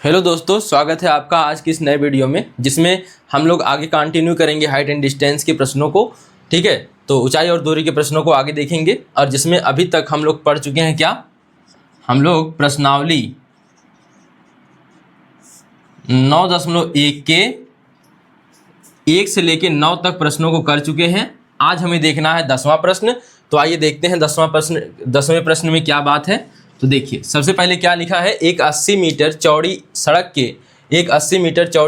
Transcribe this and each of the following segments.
Hello दोस्तों, स्वागत है आपका आज की इस नए वीडियो में, जिसमें हम लोग आगे कंटिन्यू करेंगे हाइट एंड डिस्टेंस के प्रश्नों को। ठीक है, तो ऊंचाई और दूरी के प्रश्नों को आगे देखेंगे। और जिसमें अभी तक हम लोग पढ़ चुके हैं क्या, हम लोग प्रश्नावली 9.1 के 1 से लेके 9 तक प्रश्नों को कर चुके हैं। आज हमें देखना है 10वां प्रश्न। तो आइए देखते हैं 10वें प्रश्न में क्या बात है। तो देखिए, सबसे पहले क्या लिखा है, एक 80 मीटर चौड़ी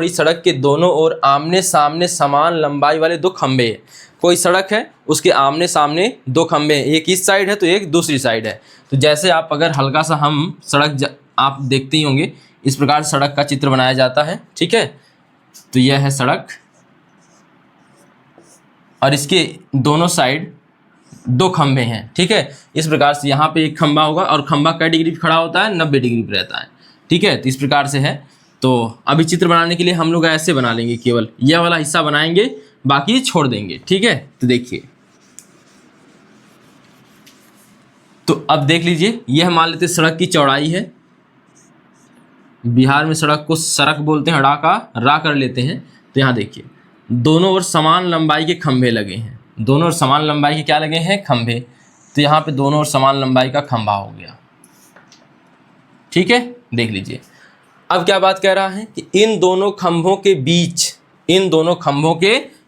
सड़क के दोनों ओर आमने सामने समान लंबाई वाले दो खंभे हैं। कोई सड़क है, उसके आमने सामने दो खंभे हैं, एक इस साइड है तो एक दूसरी साइड है। तो जैसे आप अगर हल्का सा हम आप देखते ही होंगे, इस प्रकार सड़क का चित्र बनाया जाता है। ठीक है, तो यह है सड़क और इसके दोनों साइड दो खंभे हैं। ठीक है, इस प्रकार से यहाँ पे एक खंभा होगा और खंभा कै डिग्री पे खड़ा होता है, 90 डिग्री पे रहता है। ठीक है, तो इस प्रकार से है। तो अभी चित्र बनाने के लिए हम लोग ऐसे बना लेंगे, केवल यह वाला हिस्सा बनाएंगे, बाकी छोड़ देंगे। ठीक है, तो देखिए, तो अब देख लीजिए, यह मान लेते सड़क की चौड़ाई है। बिहार में सड़क को सड़क बोलते हैं, रा कर लेते हैं। तो यहाँ देखिए, दोनों ओर समान लंबाई के खंभे लगे हैं। दोनों ओर समान लंबाई के क्या लगे हैं, खंभे। तो यहाँ पे दोनों ओर समान लंबाई का खंभा हो गया। ठीक है, देख लीजिए, अब क्या बात कह रहा है कि इन दोनों खंभों के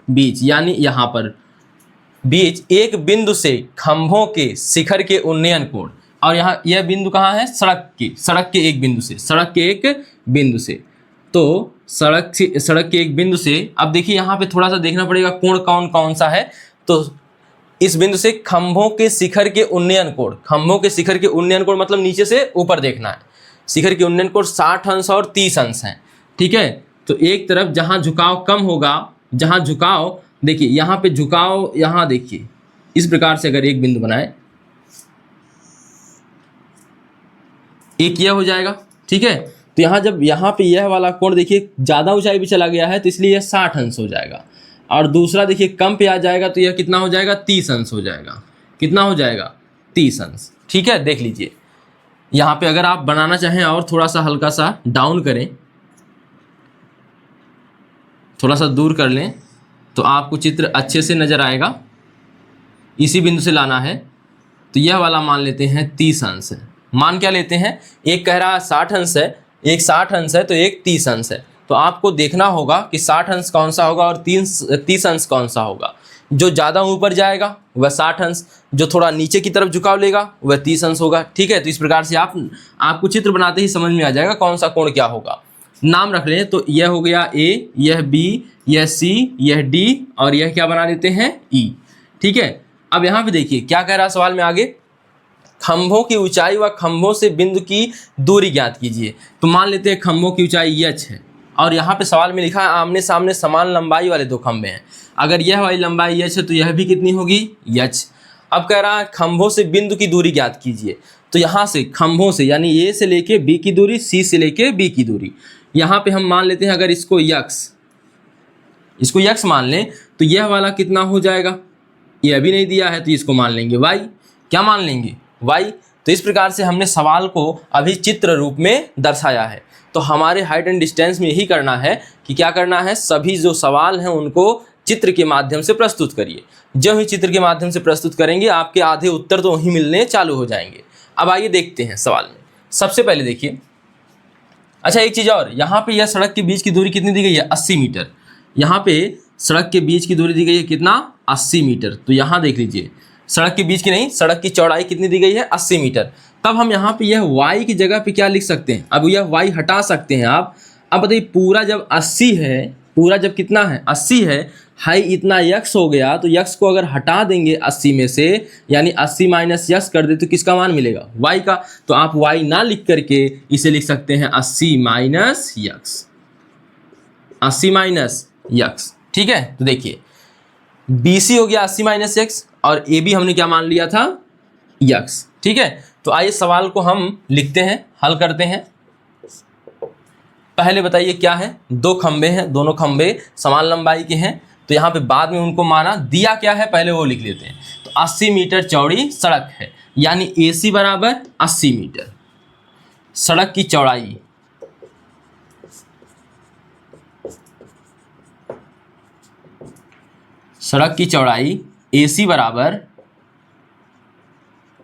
बीच यानी यहाँ पर बीच एक बिंदु से खंभों के शिखर के उन्नयन कोण, और यहाँ यह बिंदु कहाँ है, सड़क के एक बिंदु से। तो सड़क के एक बिंदु से, अब देखिए यहाँ पे थोड़ा सा देखना पड़ेगा कोण कौन सा है। तो इस बिंदु से खंभों के शिखर के उन्नयन कोण मतलब नीचे से ऊपर देखना है। शिखर के उन्नयन कोण 60 अंश और 30 अंश है। ठीक है, तो एक तरफ जहां झुकाव कम होगा, देखिए यहाँ पे झुकाव, यहाँ देखिए इस प्रकार से अगर एक बिंदु बनाए, एक यह हो जाएगा। ठीक है, तो यहाँ पे यह वाला कोण देखिए ज़्यादा ऊंचाई पे चला गया है, तो इसलिए यह 60 अंश हो जाएगा। और दूसरा देखिए कम पे आ जाएगा, तो यह कितना हो जाएगा, 30 अंश हो जाएगा। कितना हो जाएगा, 30 अंश। ठीक है, देख लीजिए, यहाँ पे अगर आप बनाना चाहें और थोड़ा सा हल्का सा डाउन करें, थोड़ा सा दूर कर लें, तो आपको चित्र अच्छे से नज़र आएगा। इसी बिंदु से लाना है, तो यह वाला मान लेते हैं 30 अंश है। मान क्या लेते हैं, एक कह रहा है 60 अंश है, एक 60 अंश है तो एक 30 अंश है। तो आपको देखना होगा कि 60 अंश कौन सा होगा और 30 अंश कौन सा होगा। जो ज़्यादा ऊपर जाएगा वह 60 अंश, जो थोड़ा नीचे की तरफ झुकाव लेगा वह 30 अंश होगा। ठीक है, तो इस प्रकार से आपको चित्र बनाते ही समझ में आ जाएगा कौन सा कोण क्या होगा। नाम रख लें, तो यह हो गया ए, यह बी, यह सी, यह डी, और यह क्या बना देते हैं, ई। ठीक है, अब यहाँ पे देखिए क्या कह रहा है सवाल में आगे, खंभों की ऊंचाई व खंभों से बिंदु की दूरी ज्ञात कीजिए। तो मान लेते हैं खंभों की ऊंचाई यच है, और यहाँ पे सवाल में लिखा है आमने सामने समान लंबाई वाले दो खंभे हैं। अगर यह वाली लंबाई यच है तो यह भी कितनी होगी, यच। अब कह रहा है खंभों से बिंदु की दूरी ज्ञात कीजिए। तो यहाँ से खंभों से यानी ए से लेके बी की दूरी, सी से लेके बी की दूरी, यहाँ पे हम मान लेते हैं अगर इसको यक्स मान लें, तो यह वाला कितना हो जाएगा, ये अभी नहीं दिया है तो इसको मान लेंगे वाई। क्या मान लेंगे, वाई। तो इस प्रकार से हमने सवाल को अभी चित्र रूप में दर्शाया है। तो हमारे हाइट एंड डिस्टेंस में यही करना है कि क्या करना है, सभी जो सवाल हैं उनको चित्र के माध्यम से प्रस्तुत करिए। जब ही चित्र के माध्यम से प्रस्तुत करेंगे, आपके आधे उत्तर तो वहीं मिलने चालू हो जाएंगे। अब आइए देखते हैं सवाल में। सबसे पहले देखिए, अच्छा एक चीज़ और, यहाँ पे यह सड़क के बीच की दूरी कितनी दी गई है, 80 मीटर। यहाँ पे सड़क के बीच की दूरी दी गई है कितना, 80 मीटर। तो यहाँ देख लीजिए, सड़क के बीच की नहीं, सड़क की चौड़ाई कितनी दी गई है, 80 मीटर। तब हम यहाँ पे यह y की जगह पे क्या लिख सकते हैं, अब यह y हटा सकते हैं आप। अब बताइए, पूरा जब 80 है, पूरा जब कितना है, 80 है, हाई इतना यक्स हो गया, तो यक्स को अगर हटा देंगे 80 में से, यानी 80 माइनस यक्स कर दे, तो किसका मान मिलेगा, y का। तो आप y ना लिख करके इसे लिख सकते हैं 80 माइनस यक्स, 80 माइनस यक्स। ठीक है, तो देखिए BC हो गया 80 माइनस यक्स, और AB हमने क्या मान लिया था, यक्स। ठीक है, तो आइए सवाल को हम लिखते हैं, हल करते हैं। पहले बताइए क्या है, दो खंबे हैं, दोनों खंबे समान लंबाई के हैं। तो यहाँ पे बाद में उनको माना, दिया क्या है पहले वो लिख लेते हैं। तो 80 मीटर चौड़ी सड़क है, यानी AC बराबर 80 मीटर। सड़क की चौड़ाई सड़क की चौड़ाई AC बराबर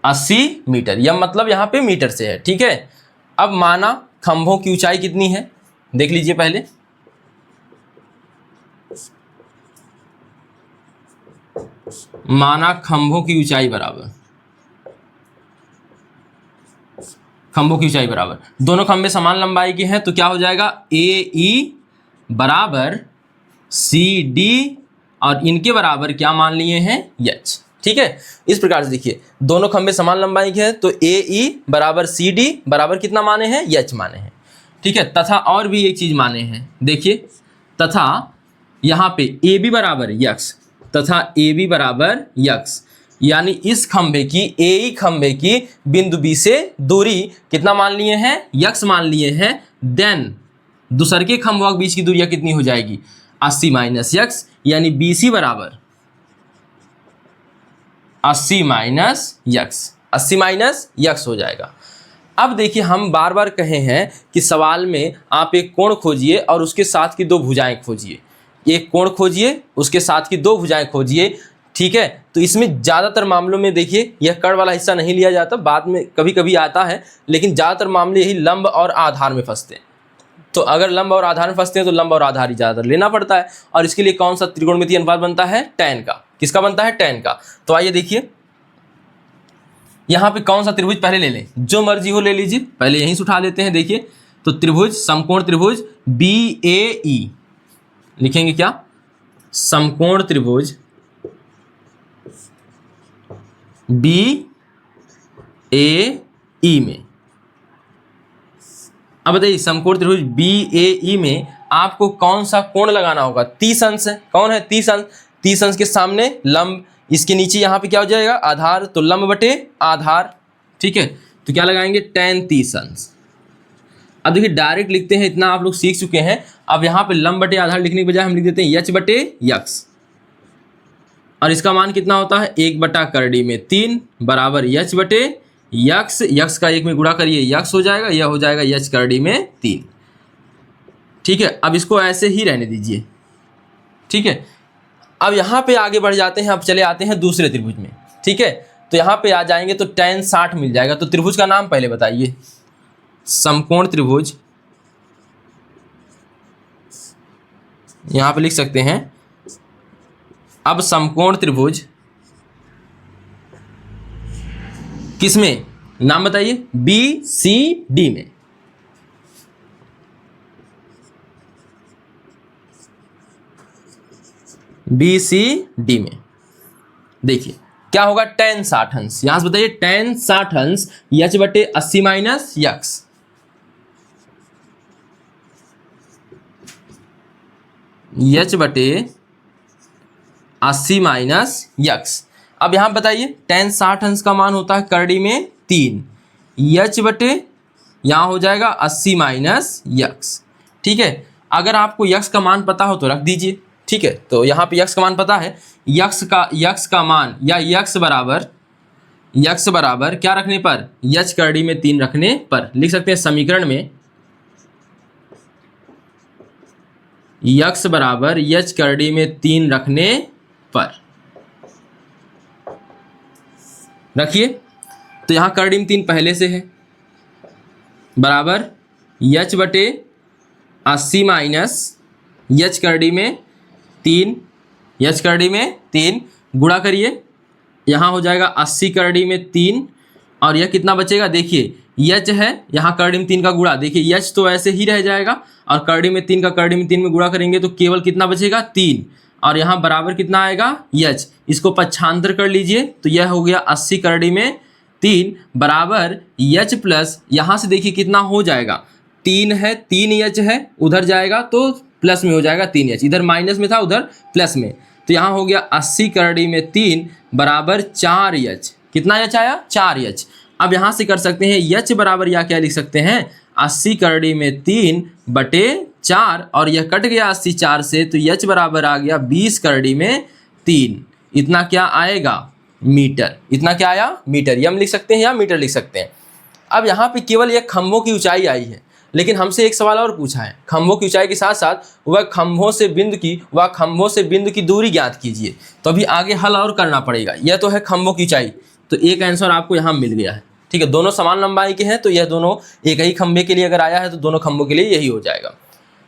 80 मीटर, यह मतलब यहाँ पे मीटर से है, ठीक है। अब माना खंभों की ऊंचाई कितनी है, देख लीजिए पहले। माना खंभों की ऊंचाई बराबर दोनों खंभे समान लंबाई के हैं, तो क्या हो जाएगा, AE बराबर CD और इनके बराबर क्या मान लिए हैं, H, ठीक है। इस प्रकार से देखिए दोनों खंभे समान लंबाई के हैं, तो AE बराबर CD बराबर कितना माने हैं, H माने हैं, ठीक है। तथा और भी एक चीज माने हैं, देखिए, तथा यहाँ पे AB बराबर X तथा AB बराबर X, यानी इस खंभे की, AE खंभे की बिंदु B से दूरी कितना मान लिए हैं, X मान लिए हैं। देन दूसर के खंभों के बीच की दूरियां कितनी हो जाएगी, 80 माइनस X, यानी BC बराबर 80 माइनस X हो जाएगा। अब देखिए हम बार बार कहे हैं कि सवाल में आप एक कोण खोजिए और उसके साथ की दो भुजाएं खोजिए, एक कोण खोजिए उसके साथ की दो भुजाएं खोजिए, ठीक है। तो इसमें ज़्यादातर मामलों में देखिए यह कर्ण वाला हिस्सा नहीं लिया जाता, बाद में कभी कभी आता है, लेकिन ज़्यादातर मामले यही लंब और आधार में फंसते हैं। तो अगर लंब और आधार में फंसते हैं तो लंब और आधार ही ज़्यादातर लेना पड़ता है, और इसके लिए कौन सा त्रिकोणमितीय अनुपात बनता है, tan का। किसका बनता है, tan का। तो आइए देखिए यहाँ पे कौन सा त्रिभुज पहले ले लें, जो मर्जी हो ले लीजिए, पहले यहीं से उठा लेते हैं। देखिए तो त्रिभुज, समकोण त्रिभुज BAE लिखेंगे क्या, समकोण त्रिभुज BAE में। अब बताइए समकोण त्रिभुज BAE में आपको कौन सा कोण लगाना होगा, 30 अंश है। कौन है, 30 अंश। 30 अंश के सामने लंब, इसके नीचे यहाँ पे क्या हो जाएगा, आधार, तो लंब बटे आधार, ठीक है। तो क्या लगाएंगे, tan 30 अंश। अब देखिए डायरेक्ट लिखते हैं, इतना आप लोग सीख चुके हैं। अब यहाँ पे लंब बटे आधार लिखने के बजाय हम लिख देते हैं H बटे X, और इसका मान कितना होता है, 1 बटा करड़ी में 3 बराबर H बटे X का 1 में गुणा करिए, X हो जाएगा, यह हो जाएगा H करड़ी में 3, ठीक है। अब इसको ऐसे ही रहने दीजिए, ठीक है। अब यहाँ पे आगे बढ़ जाते हैं, अब चले आते हैं दूसरे त्रिभुज में, ठीक है। तो यहाँ पे आ जाएंगे तो tan 60 मिल जाएगा। तो त्रिभुज का नाम पहले बताइए, समकोण त्रिभुज, यहाँ पे लिख सकते हैं। अब समकोण त्रिभुज किसमें, नाम बताइए, BCD में। BCD में देखिए क्या होगा, tan 60 अंश, यहां से बताइए tan 60 अंश H बटे 80 माइनस X, H बटे 80 माइनस X। अब यहां बताइए tan 60 अंश का मान होता है करड़ी में 3, H बटे यहां हो जाएगा 80 माइनस X, ठीक है। अगर आपको X का मान पता हो तो रख दीजिए, ठीक है। तो यहाँ पे X का मान पता है, X का मान या X बराबर क्या रखने पर, H करड़ी में 3 रखने पर लिख सकते हैं समीकरण में X बराबर H करड़ी में 3 रखने पर, रखिए। तो यहाँ करड़ी में 3 पहले से है, बराबर H बटे 80 माइनस H करड़ी में 3, H करड़ी में 3 गुणा करिए, यहाँ हो जाएगा 80 करड़ी में 3, और यह कितना बचेगा, देखिए H है, यहाँ करड़ी में 3 का गुणा, देखिए H तो ऐसे ही रह जाएगा, और करड़ी में 3 का करड़ी में 3 में गुणा करेंगे तो केवल कितना बचेगा, 3, और यहाँ बराबर कितना आएगा, H। इसको पक्षांतर कर लीजिए तो यह हो गया 80 करड़ी में 3 बराबर H प्लस, यहाँ से देखिए कितना हो जाएगा, 3 है, 3H है, उधर जाएगा तो प्लस में हो जाएगा 3H, इधर माइनस में था उधर प्लस में, तो यहाँ हो गया 80 करड़ी में 3 बराबर 4H। कितना H आया, 4H। अब यहाँ से कर सकते हैं H बराबर या क्या लिख सकते हैं, 80 करड़ी में 3 बटे 4, और यह कट गया 80 4 से, तो H बराबर आ गया 20 करड़ी में 3। इतना क्या आएगा, मीटर। इतना क्या आया, मीटर। ये हम लिख सकते हैं या मीटर लिख सकते हैं। अब यहाँ पे केवल यह खंभों की ऊंचाई आई है, लेकिन हमसे एक सवाल और पूछा है, खंभों की ऊंचाई के साथ साथ वह खंभों से बिंदु की दूरी ज्ञात कीजिए। तो अभी आगे हल और करना पड़ेगा। यह तो है खंभों की ऊंचाई, तो एक आंसर आपको यहाँ मिल गया है। ठीक है, दोनों समान लंबाई के हैं, तो यह दोनों एक ही खंभे के लिए अगर आया है तो दोनों खंभों के लिए यही हो जाएगा।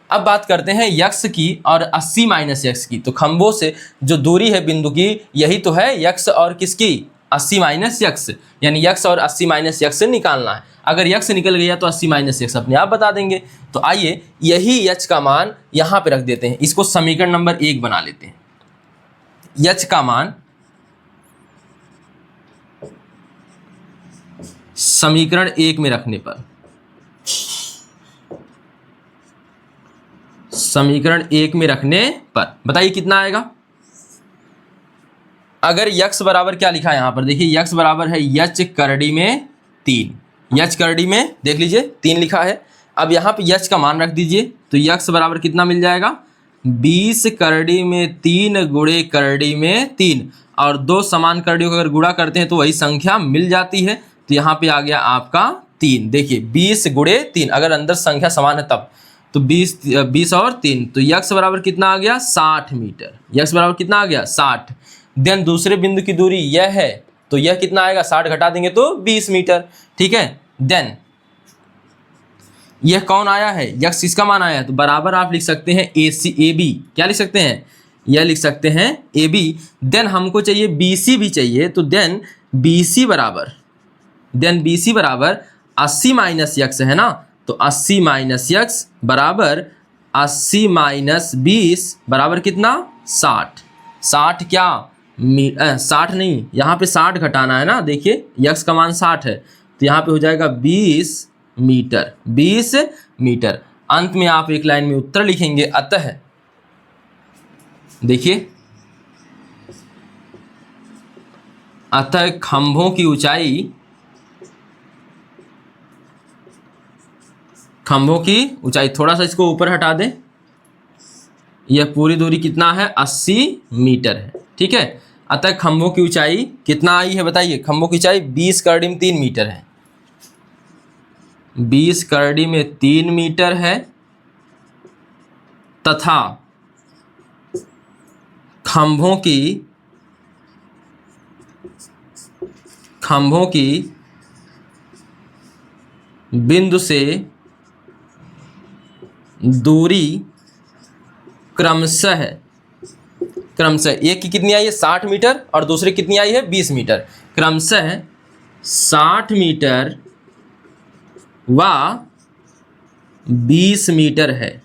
अब बात करते हैं यक्स की और 80 माइनस यक्स की। तो खंभों से जो दूरी है बिंदु की, यही तो है यक्स और किसकी, 80 माइनस यक्स, यानी यक्स और 80 माइनस यक्स से निकालना है। अगर यक्स निकल गया तो 80 माइनस यक्स अपने आप बता देंगे। तो आइए यही यच का मान यहाँ पे रख देते हैं, इसको समीकरण नंबर 1 बना लेते हैं। यच का मान समीकरण 1 में रखने पर, समीकरण 1 में रखने पर बताइए कितना आएगा। अगर यक्स बराबर क्या लिखा है यहाँ पर, देखिए यक्स बराबर है यच करड़ी में 3, यच करड़ी में देख लीजिए 3 लिखा है। अब यहाँ पे यच का मान रख दीजिए, तो यक्स बराबर कितना मिल जाएगा, 20 करड़ी में 3 गुणे करड़ी में 3, और 2 समान करड़ियों को अगर गुणा करते हैं तो वही संख्या मिल जाती है। तो यहाँ पे आ गया आपका 3। देखिए 20 गुणे 3, अगर अंदर संख्या समान है तब, तो 20 और 3, तो यक्स बराबर कितना आ गया, 60 मीटर। यक्स बराबर कितना आ गया, 60। देन दूसरे बिंदु की दूरी यह है, तो यह कितना आएगा, 60 घटा देंगे तो 20 मीटर। ठीक है, देन यह कौन आया है, यक्स इसका मान आया है, तो बराबर आप लिख सकते हैं AB। क्या लिख सकते हैं, यह लिख सकते हैं AB। देन हमको चाहिए BC भी चाहिए, तो देन BC बराबर 80 माइनस यक्स है ना, तो 80 माइनस यक्स बराबर 80 माइनस 20 बराबर कितना, 60। 60 क्या 60 नहीं, यहाँ पे 60 घटाना है ना। देखिए यक्स का मान 60 है, तो यहाँ पे हो जाएगा 20 मीटर। 20 मीटर। अंत में आप एक लाइन में उत्तर लिखेंगे। अतः देखिए, अतः खंभों की ऊंचाई, थोड़ा सा इसको ऊपर हटा दें, यह पूरी दूरी कितना है, 80 मीटर है। ठीक है, अतः खंभों की ऊंचाई कितना आई है बताइए, खंभों की ऊंचाई 20 करड़ी में 3 मीटर है। 20 करड़ी में 3 मीटर है, तथा खंभों की बिंदु से दूरी क्रमशः एक की कितनी आई है, 60 मीटर, और दूसरे कितनी आई है, 20 मीटर। क्रमशः 60 मीटर व 20 मीटर है।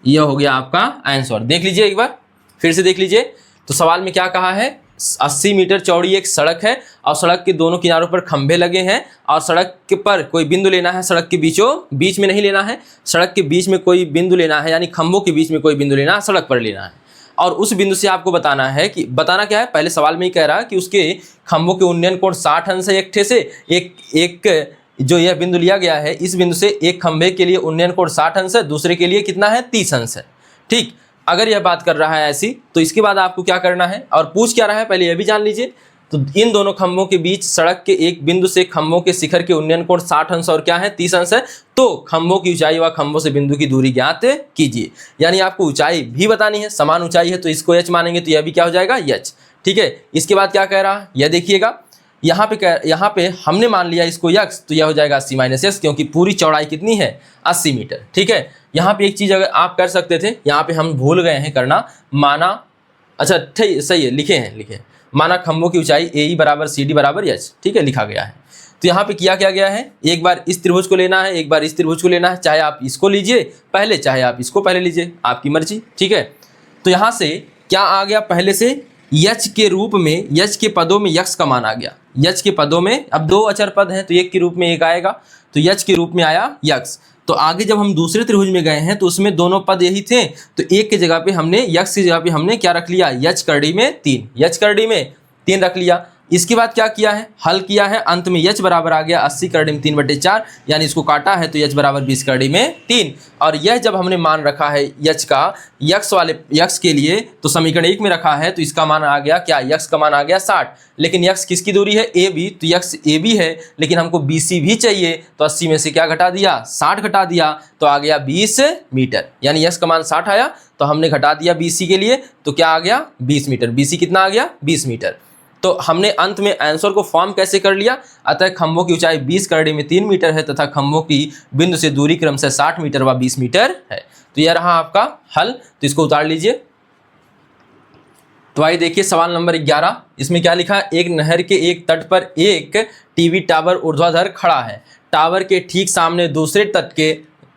यह हो गया आपका आंसर। देख लीजिए एक बार, फिर से देख लीजिए। तो सवाल में क्या कहा है, 80 मीटर चौड़ी एक सड़क है, और सड़क के दोनों किनारों पर खंभे लगे हैं, और सड़क के पर कोई बिंदु लेना है, सड़क के बीच में नहीं लेना है, सड़क के बीच में कोई बिंदु लेना है, यानी खंभों के बीच में कोई बिंदु लेना है, सड़क पर लेना है। और उस बिंदु से आपको बताना है कि, बताना क्या है, पहले सवाल में ही कह रहा है कि उसके खंभों के उन्नयन कोण 60 अंश है एक ठे से, एक जो यह बिंदु लिया गया है, इस बिंदु से एक खंभे के लिए उन्नयन कोण 60 अंश है, दूसरे के लिए कितना है, 30 अंश है। ठीक, अगर यह बात कर रहा है ऐसी, तो इसके बाद आपको क्या करना है, और पूछ क्या रहा है पहले यह भी जान लीजिए। तो इन दोनों खंभों के बीच सड़क के एक बिंदु से खंभों के शिखर के उन्नयन कोण 60 अंश और क्या है, 30 अंश है। तो खंभों की ऊंचाई व खंभों से बिंदु की दूरी ज्ञात कीजिए। यानी आपको ऊंचाई भी बतानी है, समान ऊंचाई है तो इसको एच मानेंगे, तो यह भी क्या हो जाएगा, एच। ठीक है, इसके बाद क्या कह रहा है, यह देखिएगा, यहाँ पे हमने मान लिया इसको यक्स, तो यह हो जाएगा 80 माइनस यक्स, क्योंकि पूरी चौड़ाई कितनी है, 80 मीटर। ठीक है, यहाँ पे एक चीज़ अगर आप कर सकते थे, यहाँ पे हम भूल गए हैं करना, माना, अच्छा ठीक सही है, लिखे माना खंभों की ऊंचाई AE बराबर CD बराबर एच। ठीक है, लिखा गया है। तो यहाँ पे किया क्या गया है, एक बार इस त्रिभुज को लेना है, एक बार इस त्रिभुज को लेना है, चाहे आप इसको लीजिए पहले, चाहे आप इसको पहले लीजिए, आपकी मर्जी। ठीक है, तो यहाँ से क्या आ गया, पहले से यच के रूप में, यच के पदों में यक्स का मान आ गया। यच के पदों में अब 2 अचर पद हैं, तो एक के रूप में एक आएगा, तो यच के रूप में आया यक्स। तो आगे जब हम दूसरे त्रिभुज में गए हैं तो उसमें दोनों पद यही थे, तो एक की जगह पे हमने, यक्स की जगह पे हमने क्या रख लिया, यच करड़ी में 3, यच करड़ी में 3 रख लिया। इसके बाद क्या किया है, हल किया है, अंत में यच बराबर आ गया 80 करड़ी में 3/4, यानी इसको काटा है तो यच बराबर 20 करड़ी में 3। और यह जब हमने मान रखा है यच का यक्स के लिए तो समीकरण 1 में रखा है, तो इसका मान आ गया क्या, यक्स का मान आ गया 60। लेकिन यक्स किसकी दूरी है, ए बी, तो यक्स ए बी है, लेकिन हमको बी सी भी चाहिए, तो 80 में से क्या घटा दिया, 60 घटा दिया, तो आ गया 20 मीटर। यानी यक्स का मान 60 आया, तो हमने घटा दिया बी सी के लिए, तो क्या आ गया 20 मीटर। बी सी कितना आ गया, 20 मीटर। तो हमने अंत में आंसर को फॉर्म कैसे कर लिया, अतः खंभों की ऊंचाई 20 करड़ी में 3 मीटर है तथा खंभों की बिंदु से दूरी क्रमशः 60 मीटर व 20 मीटर है। तो यह रहा आपका हल, तो इसको उतार लीजिए। तो आइए देखिए सवाल नंबर 11, इसमें क्या लिखा है, एक नहर के एक तट पर एक टीवी टावर ऊर्ध्वाधर खड़ा है। टावर के ठीक सामने दूसरे तट के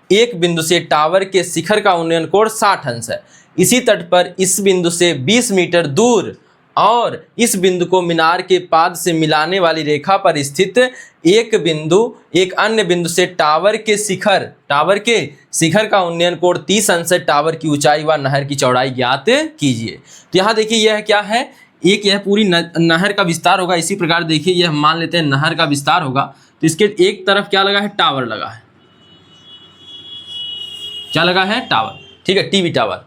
एक बिंदु से टावर के शिखर का उन्नयन कोण 60 अंश है। इसी तट पर इस बिंदु से 20 मीटर दूर और इस बिंदु को मीनार के पाद से मिलाने वाली रेखा पर स्थित एक बिंदु एक अन्य बिंदु से टावर के शिखर का उन्नयन कोण 30 अंश है। टावर की ऊंचाई व नहर की चौड़ाई ज्ञात कीजिए। तो यहाँ देखिए यह क्या है, एक यह पूरी नहर का विस्तार होगा। इसी प्रकार देखिए यह मान लेते हैं नहर का विस्तार होगा, तो इसके एक तरफ क्या लगा है, टावर लगा है, क्या लगा है, टावर, ठीक है, टीवी टावर।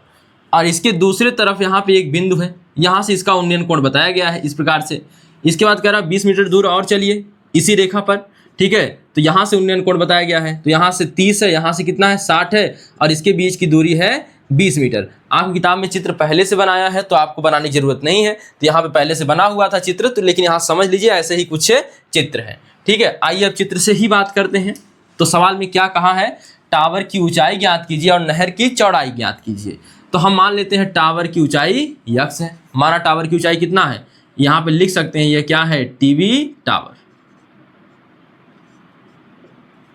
और इसके दूसरे तरफ यहाँ पे एक बिंदु है, यहाँ से इसका उन्नयन कोण बताया गया है इस प्रकार से। इसके बाद कह रहा 20 मीटर दूर और चलिए इसी रेखा पर, ठीक है, तो यहाँ से उन्नयन कोण बताया गया है, तो यहाँ से 30 है, यहाँ से कितना है 60 है, और इसके बीच की दूरी है 20 मीटर। आपकी किताब में चित्र पहले से बनाया है तो आपको बनाने की जरूरत नहीं है, तो यहाँ पे पहले से बना हुआ था चित्र, तो लेकिन यहाँ समझ लीजिए ऐसे ही कुछ चित्र है, ठीक है। आइए अब चित्र से ही बात करते हैं। तो सवाल में क्या कहा है, टावर की ऊंचाई ज्ञात कीजिए और नहर की चौड़ाई ज्ञात कीजिए। तो हम मान लेते हैं टावर की ऊंचाई यक्स है। हमारा टावर की ऊंचाई कितना है, यहाँ पे लिख सकते हैं, यह क्या है, टीवी टावर,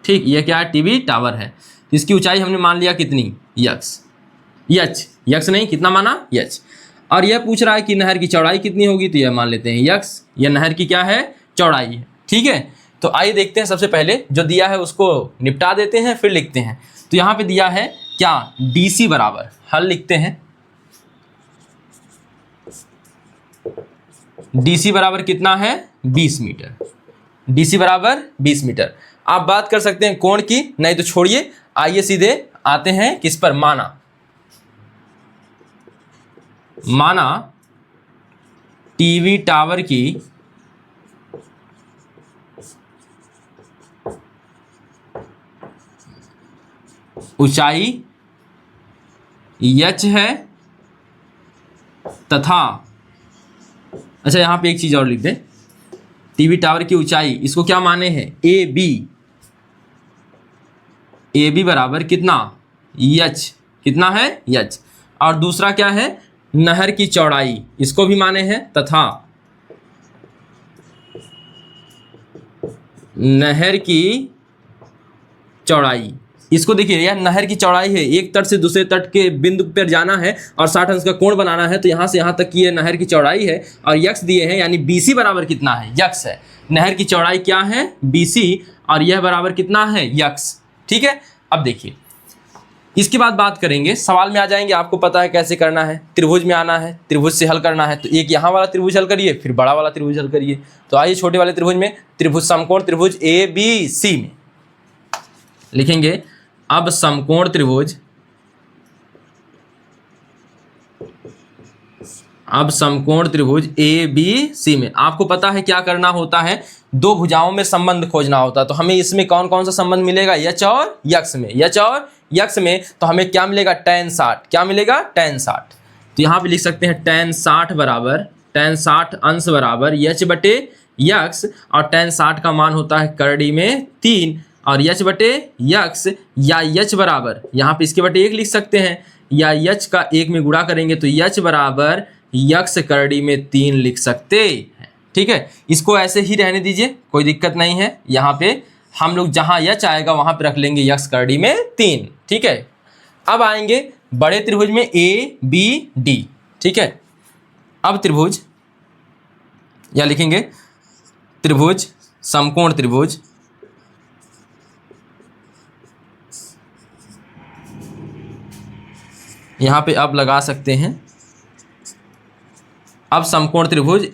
ठीक, यह क्या है, टीवी टावर है। तो इसकी ऊंचाई हमने मान लिया कितनी, यक्स नहीं, कितना माना, यच। और यह पूछ रहा है कि नहर की चौड़ाई कितनी होगी, तो यह मान लेते हैं यक्स, यह नहर की क्या है, चौड़ाई है, ठीक है। तो आइए देखते हैं, सबसे पहले जो दिया है उसको निपटा देते हैं फिर लिखते हैं। तो यहाँ पे दिया है क्या, डीसी बराबर, हल लिखते हैं, डीसी बराबर कितना है, 20 मीटर, डीसी बराबर 20 मीटर। आप बात कर सकते हैं कोण की, नहीं तो छोड़िए, आइए सीधे आते हैं किस पर, माना टीवी टावर की ऊंचाई यच है तथा, अच्छा यहाँ पे एक चीज और लिख दें, टीवी टावर की ऊंचाई, इसको क्या माने हैं, ए बी बराबर कितना, यच, कितना है, यच। और दूसरा क्या है, नहर की चौड़ाई, इसको भी माने हैं, तथा नहर की चौड़ाई, इसको देखिए, यह नहर की चौड़ाई है, एक तट से दूसरे तट के बिंदु पर जाना है और 60 अंश का कोण बनाना है, तो यहाँ से यहाँ तक की यह नहर की चौड़ाई है और यक्स दिए हैं, यानी बीसी बराबर कितना है, यक्स है। नहर की चौड़ाई क्या है, बीसी, और यह बराबर कितना है, यक्स, ठीक है। अब देखिए इसके बाद बात करेंगे, सवाल में आ जाएंगे, आपको पता है कैसे करना है, त्रिभुज में आना है, त्रिभुज से हल करना है। तो एक यहाँ वाला त्रिभुज हल करिए, फिर बड़ा वाला त्रिभुज हल करिए। तो आइए छोटे वाले त्रिभुज में, त्रिभुज समकोण त्रिभुज ABC में लिखेंगे, अब समकोण त्रिभुज, अब समकोण त्रिभुज ABC में आपको पता है क्या करना होता है, दो भुजाओं में संबंध खोजना होता है। तो हमें इसमें कौन कौन सा संबंध मिलेगा, यच और यक्स में, यच और यक्स में, तो हमें क्या मिलेगा, tan 60, क्या मिलेगा, tan 60। तो यहाँ पे लिख सकते हैं tan 60 बराबर, tan 60 अंश बराबर यच बटे यक्स, और tan 60 का मान होता है करड़ी में 3, और यच बटे यक्स, या यच बराबर, यहाँ पे इसके बटे 1 लिख सकते हैं, या यच का 1 में गुणा करेंगे तो यच बराबर यक्स करड़ी में 3 लिख सकते हैं, ठीक है। इसको ऐसे ही रहने दीजिए, कोई दिक्कत नहीं है। यहाँ पे हम लोग जहाँ यच आएगा वहाँ पे रख लेंगे यक्स करड़ी में 3, ठीक है। अब आएंगे बड़े त्रिभुज में ABD, ठीक है। अब त्रिभुज, या लिखेंगे त्रिभुज समकोण त्रिभुज यहाँ पे अब लगा सकते हैं, अब समकोण त्रिभुज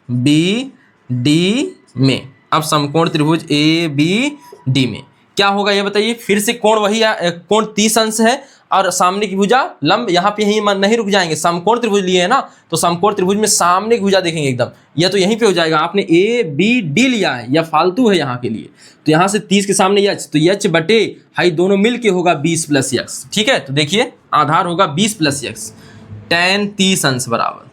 बी डी में। अब समकोण त्रिभुज ए बी डी में क्या होगा ये बताइए। फिर से कोण वही कोण 30 अंश है और सामने की भुजा लंब, यहाँ पे यहीं नहीं रुक जाएंगे, समकोण त्रिभुज लिए है ना, तो समकोण त्रिभुज में सामने की भुजा देखेंगे एकदम, यह तो यहीं पे हो जाएगा। आपने ए बी डी लिया है, यह फालतू है यहाँ के लिए, तो यहाँ से 30 के सामने यच, तो यच बटे हाई दोनों मिल के होगा 20 प्लस यक्स। ठीक है, तो देखिए आधार होगा 20 प्लस यक्स, tan 30 अंश बराबर,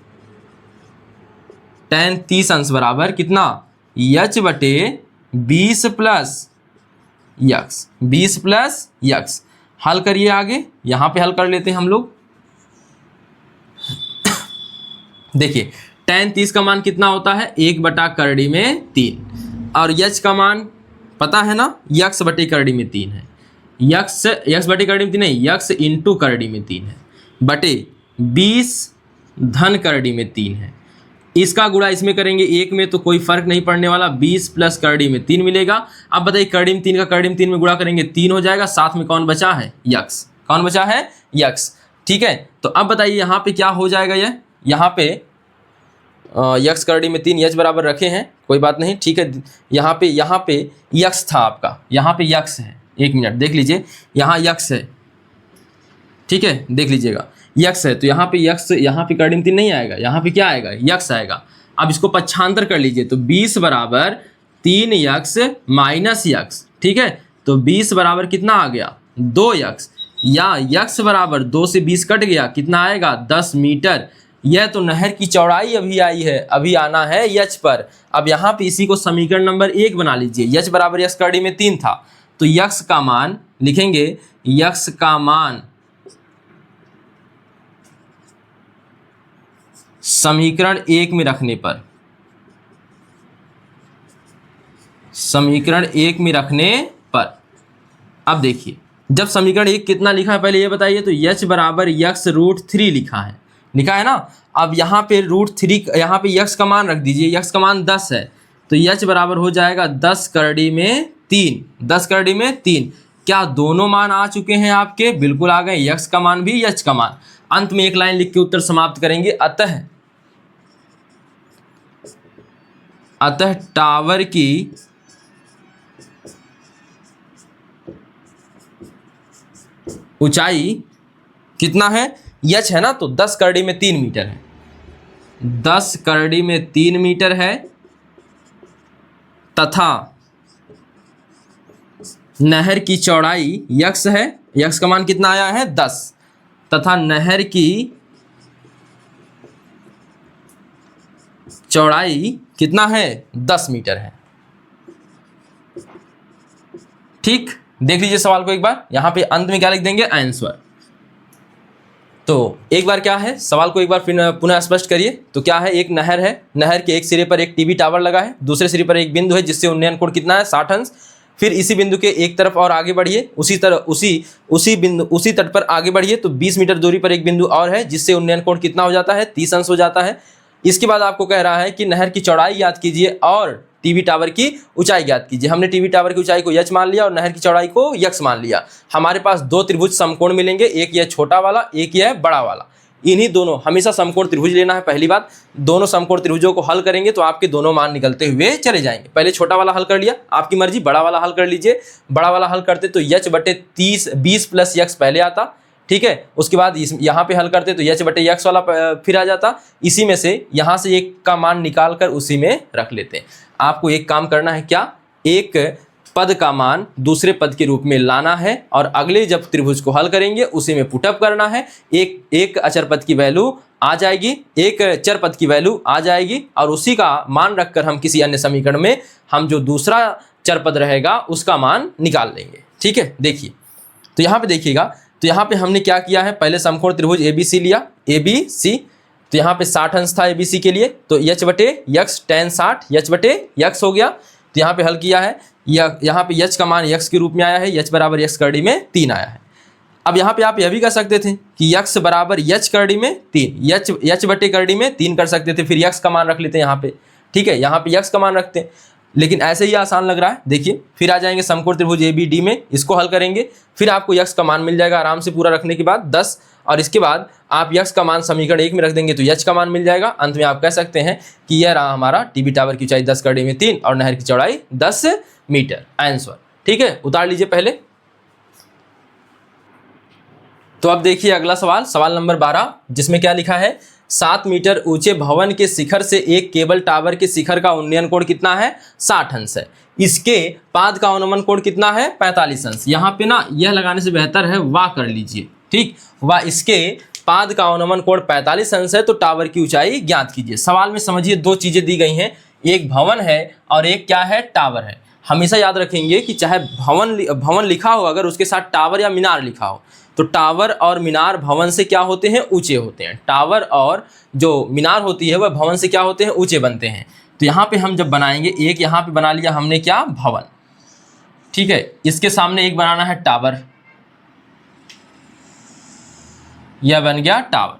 tan 30 अंश बराबर कितना, यच बटे 20 प्लस यक्स, 20 प्लस यक्स। हल करिए आगे, यहां पे हल कर लेते हैं हम लोग। देखिए tan 30 का मान कितना होता है, 1/करड़ी में 3, और यच का मान पता है ना, यक्स बटे करड़ी में 3 है, यक्स बटे करड़ी में 3 नहीं, यक्स इंटू करड़ी में 3 है, बटे 20 धन करड़ी में 3 है। इसका गुणा इसमें करेंगे, एक में तो कोई फर्क नहीं पड़ने वाला, 20 प्लस करड़ी में 3 मिलेगा। अब बताइए करड़ी में 3 का करड़ी में 3 में गुणा करेंगे 3 हो जाएगा, साथ में कौन बचा है, यक्स, कौन बचा है, यक्स। ठीक है, तो अब बताइए यहाँ पे क्या हो जाएगा, ये यहाँ पे यक्स करड़ी में 3, यच बराबर रखे हैं, कोई बात नहीं। ठीक है, यहाँ पे यक्स था आपका, यहाँ पे यक्स है, एक मिनट देख लीजिए, यहाँ यक्स है, ठीक है, देख लीजिएगा यक्स है, तो यहाँ पे यक्स, यहाँ पे करड़ी में 3 नहीं आएगा, यहाँ पे क्या आएगा, यक्स आएगा। अब इसको पक्षांतर कर लीजिए, तो 20 बराबर 3 यक्स माइनस यक्स। ठीक है, तो 20 बराबर कितना आ गया, 2 यक्स, या यक्स बराबर 2 से 20 कट गया, कितना आएगा, 10 मीटर। यह तो नहर की चौड़ाई अभी आई है, अभी आना है यच पर। अब यहाँ पे इसी को समीकरण नंबर 1 बना लीजिए, यच बराबर यक्स करड़ी में 3 था, तो यक्स का मान लिखेंगे, यक्स का मान समीकरण 1 में रखने पर, समीकरण 1 में रखने पर, अब देखिए जब समीकरण 1 कितना लिखा है पहले ये बताइए, तो यच बराबर यक्स रूट 3 लिखा है ना। अब यहाँ पे रूट 3, यहाँ पे यक्स का मान रख दीजिए, यक्स का मान 10 है, तो यच बराबर हो जाएगा 10 करड़ी में 3, 10 करड़ी में 3। क्या दोनों मान आ चुके हैं आपके, बिल्कुल आ गए, यक्स का मान भी यच का मान। अंत में एक लाइन लिख के उत्तर समाप्त करेंगे, अतः टावर की ऊंचाई कितना है, यच है ना, तो 10 करड़ी में 3 मीटर है, 10 करड़ी में 3 मीटर है, तथा नहर की चौड़ाई यक्स है, यक्स का मान कितना आया है 10, तथा नहर की चौड़ाई कितना है 10 मीटर है। ठीक, देख लीजिए सवाल को एक बार, यहां पे अंत में क्या लिख देंगे, आंसर। तो एक बार क्या है, सवाल को एक बार फिर पुनः स्पष्ट करिए। तो क्या है, एक नहर है, नहर के एक सिरे पर एक टीवी टावर लगा है, दूसरे सिरे पर एक बिंदु है जिससे उन्नयन कोण कितना है 60 अंश। फिर इसी बिंदु के एक तरफ और आगे बढ़िए, उसी तट पर आगे बढ़िए, तो 20 मीटर दूरी पर एक बिंदु और है जिससे उन्नयन कोण कितना हो जाता है 30 अंश हो जाता है। इसके बाद आपको कह रहा है कि नहर की चौड़ाई याद कीजिए और टीवी टावर की ऊंचाई ज्ञात कीजिए। हमने टीवी टावर की ऊंचाई को यच मान लिया और नहर की चौड़ाई को यक्स मान लिया। हमारे पास 2 त्रिभुज समकोण मिलेंगे, एक यह छोटा वाला, एक यह बड़ा वाला। इन्हीं दोनों, हमेशा समकोण त्रिभुज लेना है पहली बात। दोनों समकोण त्रिभुजों को हल करेंगे तो आपके दोनों मान निकलते हुए चले जाएंगे। पहले छोटा वाला हल कर लिया, आपकी मर्जी, बड़ा वाला हल कर लीजिए। बड़ा वाला हल करते तो यच बटे 20 प्लस यक्स पहले आता, ठीक है। उसके बाद यहाँ पे हल करते तो यच बटे यक्स वाला फिर आ जाता। इसी में से यहाँ से एक का मान निकाल कर उसी में रख लेते हैं। आपको एक काम करना है, क्या, एक पद का मान दूसरे पद के रूप में लाना है और अगले जब त्रिभुज को हल करेंगे उसी में पुटअप करना है। एक अचर पद की वैल्यू आ जाएगी, एक चर पद की वैल्यू आ जाएगी और उसी का मान रखकर हम किसी अन्य समीकरण में हम जो दूसरा चर पद रहेगा उसका मान निकाल लेंगे, ठीक है। देखिए तो यहाँ पे देखिएगा, तो यहाँ पे हमने क्या किया है, पहले समकोण त्रिभुज ABC लिया, ABC, तो यहाँ पे 60 अंश था ABC के लिए, तो यच बटे यक्स tan 60 यच बटे यक्स हो गया। तो यहाँ पे हल किया है, यहाँ पे यच का मान यक्स के रूप में आया है, यच बराबर यक्स करड़ी में 3 आया है। अब यहाँ पे आप यह भी कर सकते थे कि यक्स बराबर यच करड़ी में 3, यच बटे करड़ी में 3 कर सकते थे, फिर यक्स का मान रख लेते हैं यहाँ पे, ठीक है। यहाँ पे यक्स का मान रखते हैं। लेकिन ऐसे ही आसान लग रहा है। देखिए फिर आ जाएंगे समकोण त्रिभुज ABD में, इसको हल करेंगे, फिर आपको यक्स का मान मिल जाएगा आराम से पूरा रखने के बाद 10, और इसके बाद आप यक्स का मान समीकरण 1 में रख देंगे तो यच का मान मिल जाएगा। अंत में आप कह सकते हैं कि यह रहा हमारा टीबी टावर की ऊंचाई 10 × 3 और नहर की चौड़ाई 10 मीटर, आंसर। ठीक है, उतार लीजिए पहले। तो अब देखिए अगला सवाल, सवाल नंबर 12, जिसमें क्या लिखा है, 7 मीटर ऊंचे भवन के शिखर से एक केबल टावर के शिखर का उन्नयन कोण कितना है, 60 अंश है। इसके पाद का अवनमन कोण कितना है, 45 अंश। यहाँ पे ना यह लगाने से बेहतर है वाह कर लीजिए, ठीक, वाह। इसके पाद का अवनमन कोण 45 अंश है, तो टावर की ऊंचाई ज्ञात कीजिए। सवाल में समझिए दो चीजें दी गई हैं, एक भवन है और एक क्या है, टावर है। हमेशा याद रखेंगे कि चाहे भवन लिखा हो, अगर उसके साथ टावर या मीनार लिखा हो, तो टावर और मीनार भवन से क्या होते हैं, ऊंचे होते हैं। टावर और जो मीनार होती है वह भवन से क्या होते हैं, ऊंचे बनते हैं। तो यहाँ पे हम जब बनाएंगे, एक यहाँ पे बना लिया हमने क्या, भवन, ठीक है। इसके सामने एक बनाना है टावर, यह बन गया टावर,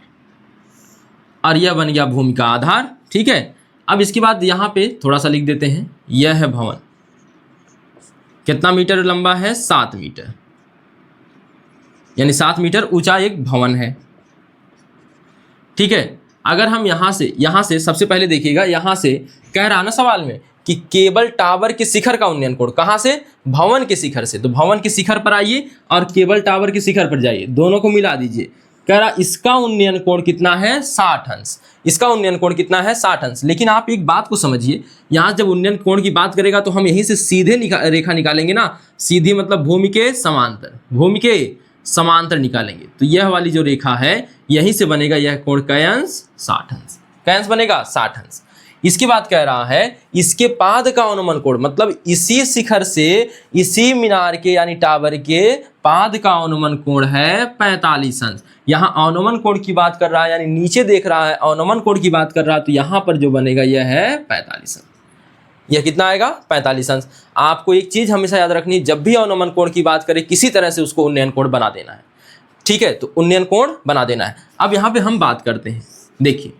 और यह बन गया भूमि का आधार, ठीक है। अब इसके बाद यहाँ पे थोड़ा सा लिख देते हैं, यह है भवन, कितना मीटर लंबा है, 7 मीटर, यानी 7 मीटर ऊंचा एक भवन है, ठीक है। अगर हम यहाँ से सबसे पहले देखिएगा, यहाँ से कह रहा ना सवाल में कि केबल टावर के शिखर का उन्नयन कोण, कहाँ से, भवन के शिखर से। तो भवन के शिखर पर आइए और केबल टावर के शिखर पर जाइए, दोनों को मिला दीजिए। कह रहा इसका उन्नयन कोण कितना है, 60 अंश। इसका उन्नयन कोण कितना है, 60 अंश। लेकिन आप एक बात को समझिए, यहाँ जब उन्नयन कोण की बात करेगा तो हम यहीं से सीधे रेखा निकालेंगे ना, सीधी मतलब भूमि के समांतर, भूमि के समांतर निकालेंगे। तो यह वाली जो रेखा है यहीं से बनेगा यह कोण, कै अंश, 60 अंश, कै अंश बनेगा, 60 अंश। इसके बाद कह रहा है इसके पाद का अनुमान कोण, मतलब इसी शिखर से इसी मीनार के यानी टावर के पाद का अनुमान कोण है 45 अंश। यहाँ अनुमान कोण की बात कर रहा है, यानी नीचे देख रहा है, अनुमान कोण की बात कर रहा है, तो यहाँ पर जो बनेगा यह है 45 अंश। यह कितना आएगा, 45 अंश। आपको एक चीज हमेशा याद रखनी, जब भी अनुमान कोण की बात करें किसी तरह से उसको उन्नयन कोण बना देना है, ठीक है। तो उन्नयन कोण बना देना है। अब यहाँ पे हम बात करते हैं, देखिए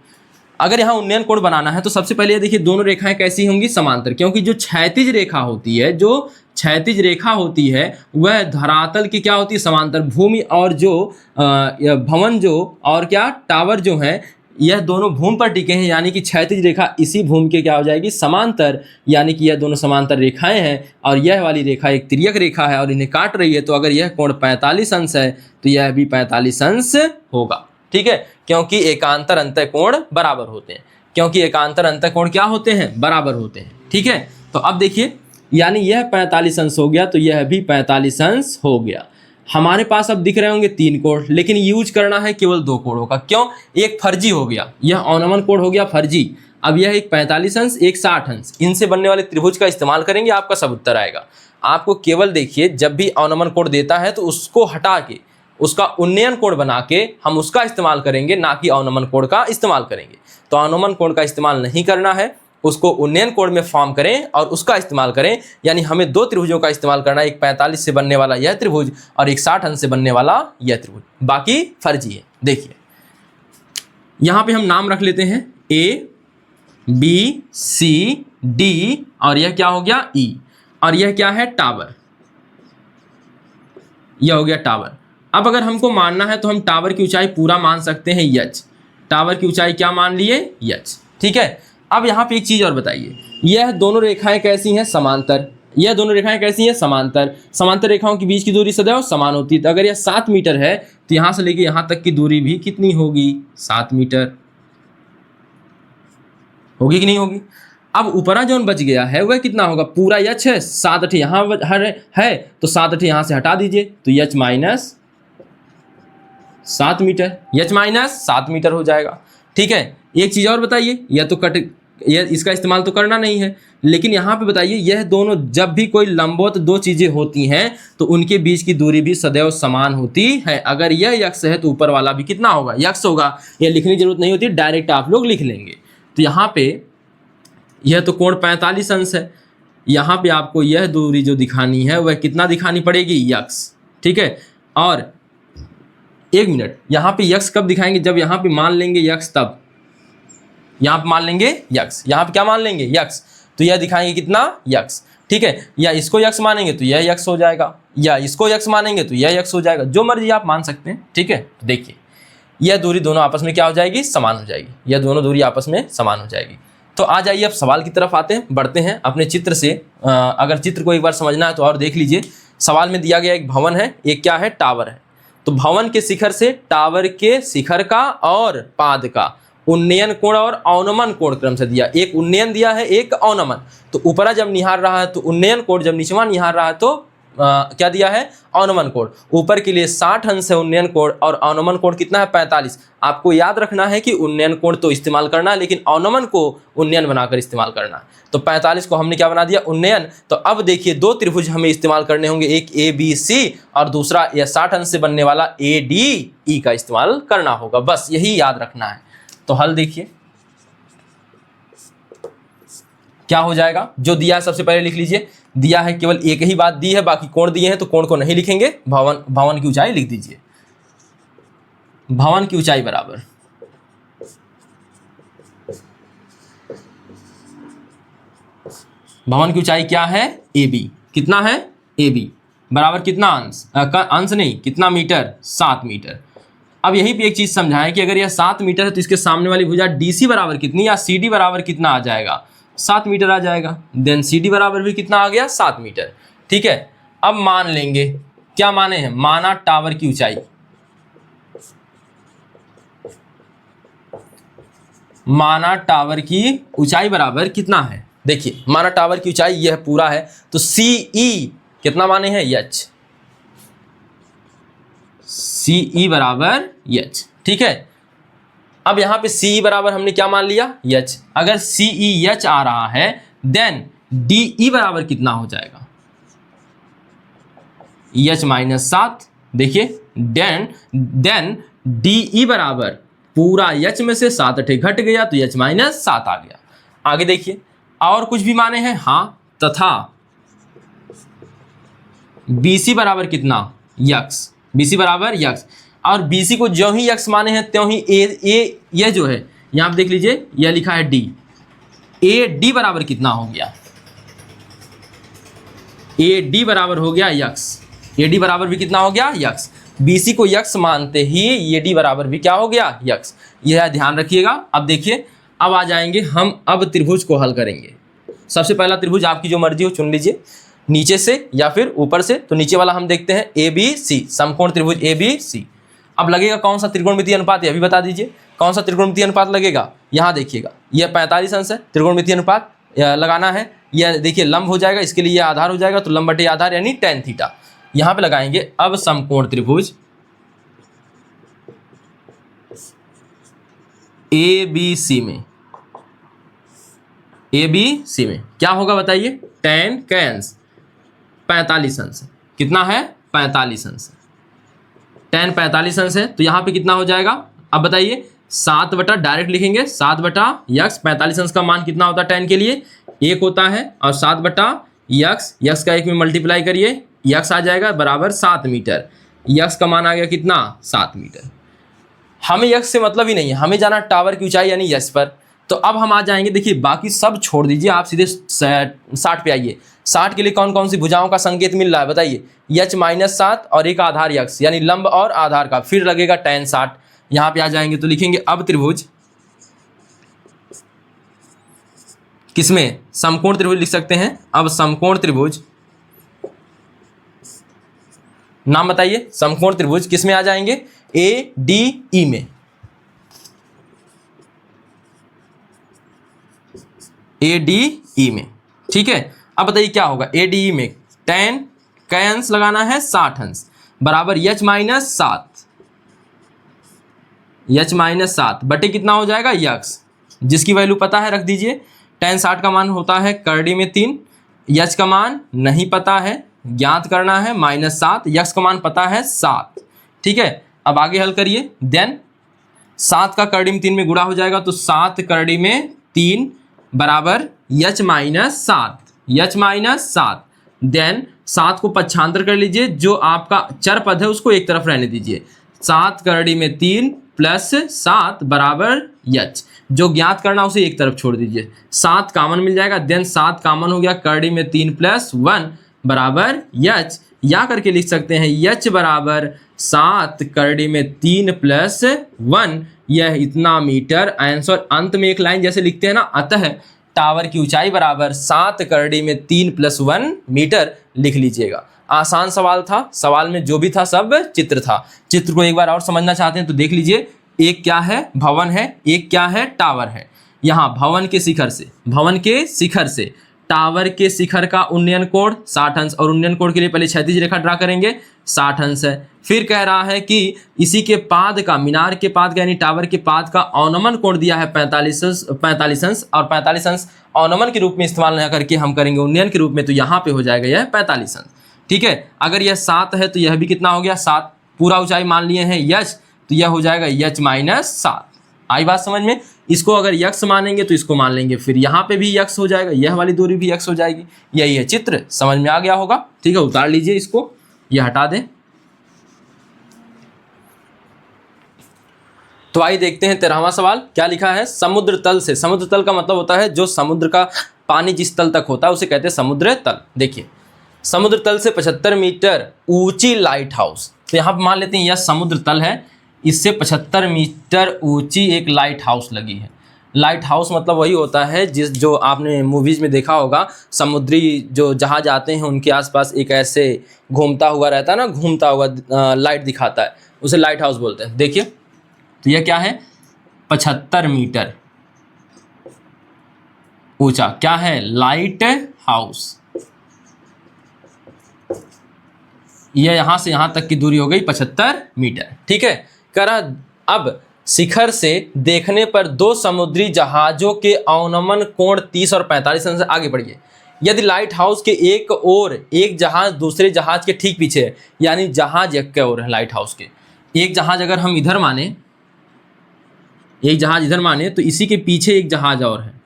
अगर यहाँ उन्नयन कोण बनाना है तो सबसे पहले देखिए दोनों रेखाएं कैसी होंगी, समांतर, क्योंकि जो क्षैतिज रेखा होती है, जो क्षैतिज रेखा होती है वह धरातल की क्या होती है, समांतर। भूमि और जो भवन जो और क्या टावर जो है, यह दोनों भूमि पर टिके हैं, यानी कि क्षैतिज रेखा इसी भूमि के क्या हो जाएगी, समांतर, यानी कि यह दोनों समांतर रेखाएं हैं। और यह वाली रेखा एक तिर्यक रेखा है और इन्हें काट रही है। तो अगर यह कोण 45 अंश है तो यह भी 45 अंश होगा, ठीक है, क्योंकि एकांतर अंतः कोण बराबर होते हैं, क्योंकि एकांतर अंतः कोण क्या होते हैं, बराबर होते हैं, ठीक है। तो अब देखिए, यानी यह 45 अंश हो गया तो यह भी 45 अंश हो गया। हमारे पास अब दिख रहे होंगे 3 कोण, लेकिन यूज करना है केवल 2 कोणों का। क्यों, एक फर्जी हो गया, यह अवनमन कोण हो गया फर्जी। अब यह एक 45 अंश, एक 60 अंश, इनसे बनने वाले त्रिभुज का इस्तेमाल करेंगे, आपका सब उत्तर आएगा। आपको केवल देखिए, जब भी अवनमन कोण देता है तो उसको हटा के उसका उन्नयन कोण बना के हम उसका इस्तेमाल करेंगे, ना कि अवनमन कोण का इस्तेमाल करेंगे। तो अवनमन कोण का इस्तेमाल नहीं करना है, उसको उन्नयन कोण में फॉर्म करें और उसका इस्तेमाल करें। यानी हमें 2 त्रिभुजों का इस्तेमाल करना है, एक 45 से बनने वाला यह त्रिभुज और एक 60 अंश से बनने वाला यह त्रिभुज, बाकी फर्जी है। देखिए यहाँ पे हम नाम रख लेते हैं ABCD, और यह क्या हो गया, E, और यह क्या है, टावर, यह हो गया टावर। अब अगर हमको मानना है तो हम टावर की ऊंचाई पूरा मान सकते हैं h, टावर की ऊंचाई क्या मान लिए, h, ठीक है। अब यहाँ पे एक चीज और बताइए, यह दोनों रेखाएं कैसी हैं, समांतर। यह दोनों रेखाएं कैसी हैं, समांतर। समांतर रेखाओं के बीच की दूरी सदैव समान होती है। तो अगर यह 7 मीटर है तो यहाँ से लेके यहाँ तक की दूरी भी कितनी होगी, 7 मीटर होगी कि नहीं होगी। अब ऊपरा जो बच गया है वह कितना होगा, पूरा h है, 7 अठी यहाँ है तो 7 अठी यहाँ से हटा दीजिए, तो h minus 7 metre, h minus 7 metre हो जाएगा, ठीक है। एक चीज़ और बताइए, यह तो यह इसका इस्तेमाल तो करना नहीं है, लेकिन यहाँ पे बताइए, यह दोनों जब भी कोई लंबवत 2 चीज़ें होती हैं तो उनके बीच की दूरी भी सदैव समान होती है। अगर यह x है तो ऊपर वाला भी कितना होगा, x होगा। यह लिखने की जरूरत नहीं होती, डायरेक्ट आप लोग लिख लेंगे। तो यहाँ पे यह तो कोण 45 अंश है, यहाँ पे आपको यह दूरी जो दिखानी है वह कितना दिखानी पड़ेगी, x, ठीक है। और 1 मिनट, यहाँ पे x कब दिखाएंगे, जब यहाँ पे मान लेंगे x, तब यहाँ पे मान लेंगे x, यहाँ पे क्या मान लेंगे, x। तो यह दिखाएंगे कितना यक्स, ठीक है। या इसको यक्स मानेंगे तो यह यक्स हो जाएगा, या इसको यक्स मानेंगे तो यह यक्स हो जाएगा, जो मर्जी आप मान सकते हैं, ठीक है। देखिए यह दूरी दोनों आपस में क्या हो जाएगी, समान हो जाएगी, यह दोनों दूरी आपस में समान हो जाएगी। तो आ जाइए अब सवाल की तरफ आते हैं, बढ़ते हैं अपने चित्र से। अगर चित्र को एक बार समझना है तो और देख लीजिए। सवाल में दिया गया एक भवन है, एक क्या है, टावर है। तो भवन के शिखर से टावर के शिखर का और पाद का उन्नयन कोण और अवनमन कोण क्रम से दिया। एक उन्नयन दिया है, एक अवनमन। तो ऊपरा जब निहार रहा है तो उन्नयन कोण, जब नीचवा निहार रहा है तो क्या दिया है, अवनमन कोण। ऊपर के लिए 60 अंश है उन्नयन कोण और अवनमन कोण कितना है, 45। आपको याद रखना है कि उन्नयन कोण तो इस्तेमाल करना है, लेकिन अवनमन को उन्नयन बनाकर इस्तेमाल करना है। तो 45 को हमने क्या बना दिया, उन्नयन। तो अब देखिए दो त्रिभुज हमें इस्तेमाल करने होंगे, एक ABC और दूसरा यह 60 अंश से बनने वाला ADE का इस्तेमाल करना होगा, बस यही याद रखना है। तो हल देखिए क्या हो जाएगा, जो दिया है सबसे पहले लिख लीजिए। दिया है केवल एक ही बात दी है, बाकी कोण दिए हैं तो कोण को नहीं लिखेंगे। भवन की ऊंचाई लिख दीजिए। भवन की ऊंचाई बराबर भवन की ऊंचाई क्या है, AB। कितना है, AB बराबर कितना अंश, अंश नहीं कितना मीटर, 7 मीटर। अब यही पे एक चीज समझाएं कि अगर यह 7 मीटर है तो इसके सामने वाली भुजा DC बराबर कितनी या CD बराबर कितना आ जाएगा, 7 मीटर आ जाएगा। देन CD बराबर भी कितना आ गया, 7 मीटर, ठीक है। अब मान लेंगे, क्या माने हैं, माना टावर की ऊंचाई, माना टावर की ऊंचाई बराबर कितना है। देखिए माना टावर की ऊंचाई यह पूरा है, तो CE कितना माने हैं, H, CE बराबर H, ठीक है। अब यहां पे CE बराबर हमने क्या मान लिया, H। अगर CE H आ रहा है देन DE बराबर कितना हो जाएगा, H माइनस 7। देखिए देन DE बराबर पूरा H में से 7 घट गया तो H माइनस 7 आ गया। आगे देखिए और कुछ भी माने हैं, हाँ, तथा BC बराबर कितना, यक्स, BC बराबर यक्स। और BC को जो ही यक्स माने हैं त्यों ही ए यह जो है यहाँ पे देख लीजिए, यह लिखा है D, AD बराबर कितना हो गया, AD बराबर हो गया यक्स, AD बराबर भी कितना हो गया, यक्स। BC को यक्स मानते ही AD बराबर भी क्या हो गया, यक्स। यह ध्यान रखिएगा। अब देखिए अब आ जाएंगे हम, अब त्रिभुज को हल करेंगे। सबसे पहला त्रिभुज आपकी जो मर्जी हो चुन लीजिए, नीचे से या फिर ऊपर से। तो नीचे वाला हम देखते हैं ABC, समकोण त्रिभुज ABC। अब लगेगा कौन सा त्रिकोणमितीय अनुपात, यह भी बता दीजिए कौन सा त्रिकोणमितीय अनुपात लगेगा। यहाँ देखिएगा यह 45 अंश है, त्रिकोणमितीय अनुपात लगाना है। यह देखिए लंब हो जाएगा, इसके लिए यह आधार हो जाएगा, तो लंब बटे आधार यानी tan थीटा यहाँ पे लगाएंगे। अब समकोण त्रिभुज ABC में क्या होगा बताइए, tan कैंस 45 अंश, कितना है, 45 अंश, tan 45 अंश है। तो यहाँ पे कितना हो जाएगा, अब बताइए, 7 बटा डायरेक्ट लिखेंगे, 7 बटा यक्स। 45 अंश का मान कितना होता है tan के लिए, 1 होता है, और 7 बटा यक्स, यक्स का 1 में मल्टीप्लाई करिए, यक्स आ जाएगा बराबर 7 मीटर। यक्स का मान आ गया कितना, 7 मीटर। हमें यक्स से मतलब ही नहीं है, हमें जाना टावर की ऊंचाई यानी यक्स पर। तो अब हम आ जाएंगे, देखिए बाकी सब छोड़ दीजिए, आप सीधे 60 पे आइए। 60 के लिए कौन कौन सी भुजाओं का संकेत मिल रहा है बताइए, H माइनस 7 और एक आधार यक्स, यानी लंब और आधार का, फिर लगेगा tan 60। यहाँ पे आ जाएंगे तो लिखेंगे अब त्रिभुज, किसमें, समकोण त्रिभुज लिख सकते हैं। अब समकोण त्रिभुज, नाम बताइए, समकोण त्रिभुज किसमें आ जाएंगे, ADE में, ADE में, ठीक है। अब बताइए क्या होगा, ADE में tan का अंश लगाना है 60 अंश बराबर H माइनस 7, H माइनस 7 बटे कितना हो जाएगा, यक्स, जिसकी वैल्यू पता है रख दीजिए। tan 60 का मान होता है करड़ी में 3, H का मान नहीं पता है, ज्ञात करना है -7, यक्स का मान पता है 7, ठीक है। अब आगे हल करिए, देन 7 का करड़ी में 3 में गुणा हो जाएगा, तो 7 करड़ी में 3 बराबर H minus 7, H minus 7। Then 7 को पक्षांतर कर लीजिए, जो आपका चर पद है उसको एक तरफ रहने दीजिए। 7 करड़ी में 3 प्लस 7 बराबर H। जो ज्ञात करना उसे एक तरफ छोड़ दीजिए, 7 कॉमन मिल जाएगा, देन 7 कॉमन हो गया, करड़ी में 3 + 1 बराबर h, या करके लिख सकते हैं h बराबर 7 करड़ी में 3 + 1, यह इतना मीटर। आंसर अंत में एक लाइन जैसे लिखते हैं ना, अतः टावर की ऊंचाई बराबर 7 करड़ी में 3 + 1 मीटर लिख लीजिएगा। आसान सवाल था, सवाल में जो भी था सब चित्र था। चित्र को एक बार और समझना चाहते हैं तो देख लीजिए, एक क्या है भवन है, एक क्या है टावर है। यहाँ भवन के शिखर से टावर के शिखर का उन्नयन कोण 60 अंश, और उन्नयन कोण के लिए पहले क्षैतिज रेखा ड्रा करेंगे, 60 अंश है। फिर कह रहा है कि इसी के पाद का, मीनार के पाद का यानी टावर के पाद का अवनमन कोण दिया है 45 अंश, और 45 अंश अवनमन के रूप में इस्तेमाल न करके हम करेंगे उन्नयन के रूप में, तो यहाँ पे हो जाएगा यह 45 अंश। ठीक है, अगर यह 7 है तो यह भी कितना हो गया 7, पूरा ऊंचाई मान लिए हैं h, तो यह हो जाएगा h - 7। आई बात समझ में? इसको अगर यक्स मानेंगे तो इसको मान लेंगे, फिर यहाँ पे भी यक्स हो जाएगा, यह वाली दूरी भी यक्स हो जाएगी। यही है चित्र, समझ में आ गया होगा। ठीक है, उतार लीजिए इसको, यह हटा दें। तो आइए देखते हैं 13वां सवाल क्या लिखा है। समुद्र तल से, समुद्र तल का मतलब होता है जो समुद्र का पानी जिस तल तक होता है उसे कहते हैं समुद्र तल। देखिए, समुद्र तल से 75 मीटर ऊंची लाइट हाउस, तो यहाँ पर मान लेते हैं यह समुद्र तल है, इससे 75 मीटर ऊंची एक लाइट हाउस लगी है। लाइट हाउस मतलब वही होता है जो आपने मूवीज़ में देखा होगा, समुद्री जो जहाज आते हैं उनके आसपास एक ऐसे घूमता हुआ रहता है ना, घूमता हुआ लाइट दिखाता है, उसे लाइट हाउस बोलते हैं। देखिए, तो यह क्या है 75 मीटर ऊंचा, क्या है लाइट हाउस। यह यहाँ से यहाँ तक की दूरी हो गई 75 मीटर। ठीक है, करा अब शिखर से देखने पर दो समुद्री जहाजों के अवनमन कोण 30 और 45 अंश से आगे बढ़िए। यदि लाइट हाउस के एक ओर एक जहाज दूसरे जहाज के ठीक पीछे है, यानी जहाज एक के ओर है लाइट हाउस के, एक जहाज अगर हम इधर माने, एक जहाज इधर माने तो इसी के पीछे एक जहाज और है।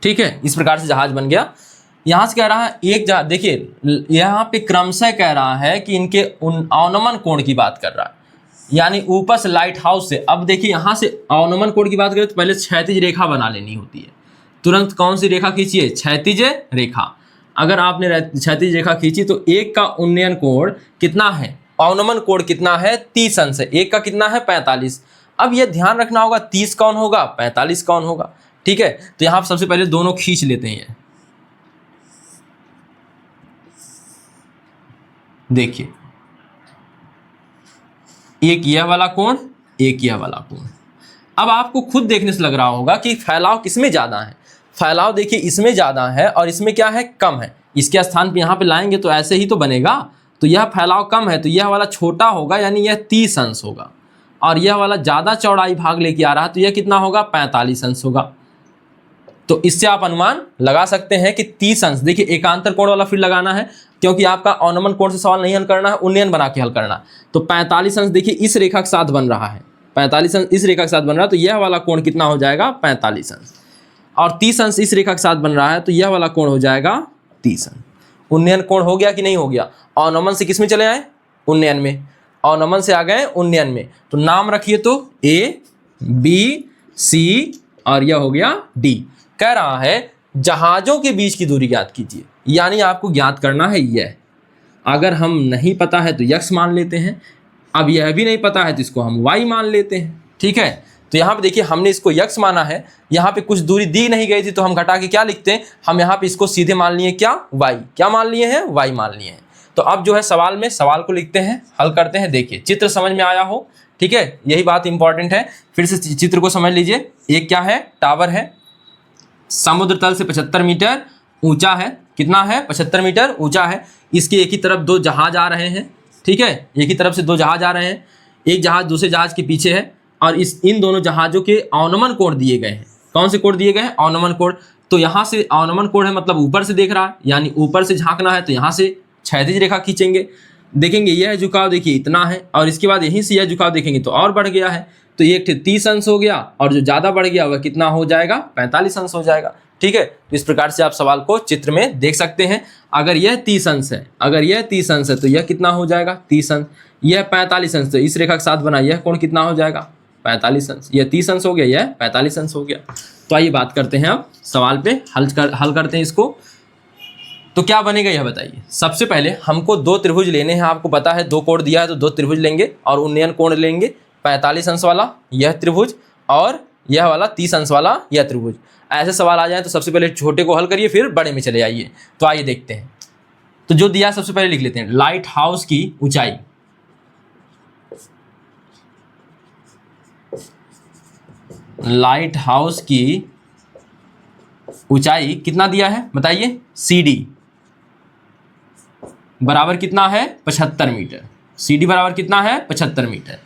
ठीक है, इस प्रकार से जहाज बन गया। यहां से कह रहा है एक जहाज, देखिए यहाँ पे क्रमशः कह रहा है कि इनके अवनमन कोण की बात कर रहा है, यानी ऊपर से लाइट हाउस से। अब देखिए यहाँ से अवनमन कोण की बात करें तो पहले क्षैतिज रेखा बना लेनी होती है। तुरंत कौन सी रेखा खींचिए? क्षैतिज रेखा। अगर आपने क्षैतिज रेखा खींची तो एक का उन्नयन कोण कितना है, अवनमन कोण कितना है 30 अंश है, एक का कितना है 45। अब यह ध्यान रखना होगा 30 कौन होगा 45 कौन होगा। ठीक है, तो यहाँ सबसे पहले दोनों खींच लेते हैं। देखिए, एक यह वाला कोण, एक यह वाला कोण। अब आपको खुद देखने से लग रहा होगा कि फैलाव किसमें ज़्यादा है। फैलाव देखिए इसमें ज़्यादा है और इसमें क्या है कम है। इसके स्थान पे यहाँ पे लाएंगे तो ऐसे ही तो बनेगा, तो यह फैलाव कम है तो यह वाला छोटा होगा, यानी यह 30 अंश होगा, और यह वाला ज़्यादा चौड़ाई भाग लेके आ रहा है तो यह कितना होगा 45 अंश होगा। तो इससे आप अनुमान लगा सकते हैं कि 30 अंश। देखिए एकांतर कोण वाला फिर लगाना है, क्योंकि आपका अवनमन कोण से सवाल नहीं हल करना है, उन्नयन बना के हल करना। तो 45 अंश देखिए इस रेखा के साथ बन रहा है, 45 अंश इस रेखा के साथ बन रहा है, तो यह वाला कोण कितना हो जाएगा 45 अंश, और 30 अंश इस रेखा के साथ बन रहा है तो यह वाला कोण हो जाएगा 30 अंश। उन्नयन कोण हो गया कि नहीं हो गया? अवनमन से किस में चले आए? उन्नयन में। अवनमन से आ गए उन्नयन में, तो नाम रखिए तो A B C और यह हो गया D। कह रहा है जहाजों के बीच की दूरी ज्ञात कीजिए, यानी आपको ज्ञात करना है यह। अगर हम नहीं पता है तो x मान लेते हैं, अब यह भी नहीं पता है तो इसको हम y मान लेते हैं। ठीक है, तो यहाँ पे देखिए हमने इसको x माना है, यहाँ पे कुछ दूरी दी नहीं गई थी तो हम घटा के क्या लिखते हैं, हम यहाँ पे इसको सीधे मान लिए क्या y, क्या मान लिए हैं y मान लिए हैं। तो अब जो है सवाल में सवाल को लिखते हैं, हल करते हैं। देखिए चित्र समझ में आया हो, ठीक है, यही बात इंपॉर्टेंट है। फिर से चित्र को समझ लीजिए। एक क्या है टावर है, समुद्र तल से 75 मीटर ऊंचा है, कितना है 75 मीटर ऊंचा है। इसके एक ही तरफ दो जहाज आ रहे हैं, ठीक है, एक ही तरफ से दो जहाज आ रहे हैं, एक जहाज दूसरे जहाज के पीछे है, और इन दोनों जहाजों के अवनमन कोण दिए गए हैं। कौन से कोण दिए गए हैं? अवनमन कोण। तो यहाँ से अवनमन कोण है मतलब ऊपर से देख रहा है, यानी ऊपर से झांकना है तो यहाँ से क्षैतिज रेखा खींचेंगे, देखेंगे यह झुकाव देखिए इतना है, और इसके बाद यहीं से यह झुकाव देखेंगे तो और बढ़ गया है, तो ये 30 अंश हो गया, और जो ज़्यादा बढ़ गया वह कितना हो जाएगा 45 अंश हो जाएगा। ठीक है, तो इस प्रकार से आप सवाल को चित्र में देख सकते हैं। अगर यह 30 अंश है, अगर यह 30 अंश है तो यह कितना हो जाएगा 30 अंश। यह 45 अंश, तो इस रेखा के साथ बना यह कोण कितना हो जाएगा 45 अंश। यह 30 अंश हो गया, यह 45 अंश हो गया। तो आइए बात करते हैं अब सवाल पे, हल करते हैं इसको। तो क्या बनेगा यह बताइए। सबसे पहले हमको दो त्रिभुज लेने हैं, आपको पता है दो कोण दिया है तो दो त्रिभुज लेंगे और उन्नयन कोण लेंगे। 45 अंश वाला यह त्रिभुज और यह वाला 30 अंश वाला यह त्रिभुज। ऐसे सवाल आ जाए तो सबसे पहले छोटे को हल करिए, फिर बड़े में चले आइए। तो आइए देखते हैं। तो जो दिया सबसे पहले लिख लेते हैं। लाइट हाउस की ऊंचाई, लाइट हाउस की ऊंचाई कितना दिया है बताइए। CD बराबर कितना है 75 मीटर। CD बराबर कितना है 75 मीटर।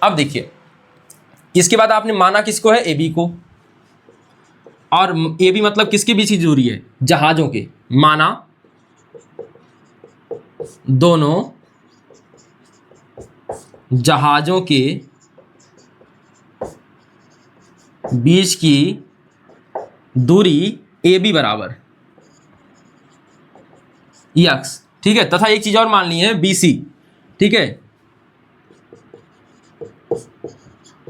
अब देखिए इसके बाद आपने माना किसको है AB को, और AB मतलब किसके बीच की दूरी है जहाजों के। माना दोनों जहाजों के बीच की दूरी AB बराबर x, ठीक है। तथा एक चीज और मान ली है BC, ठीक है,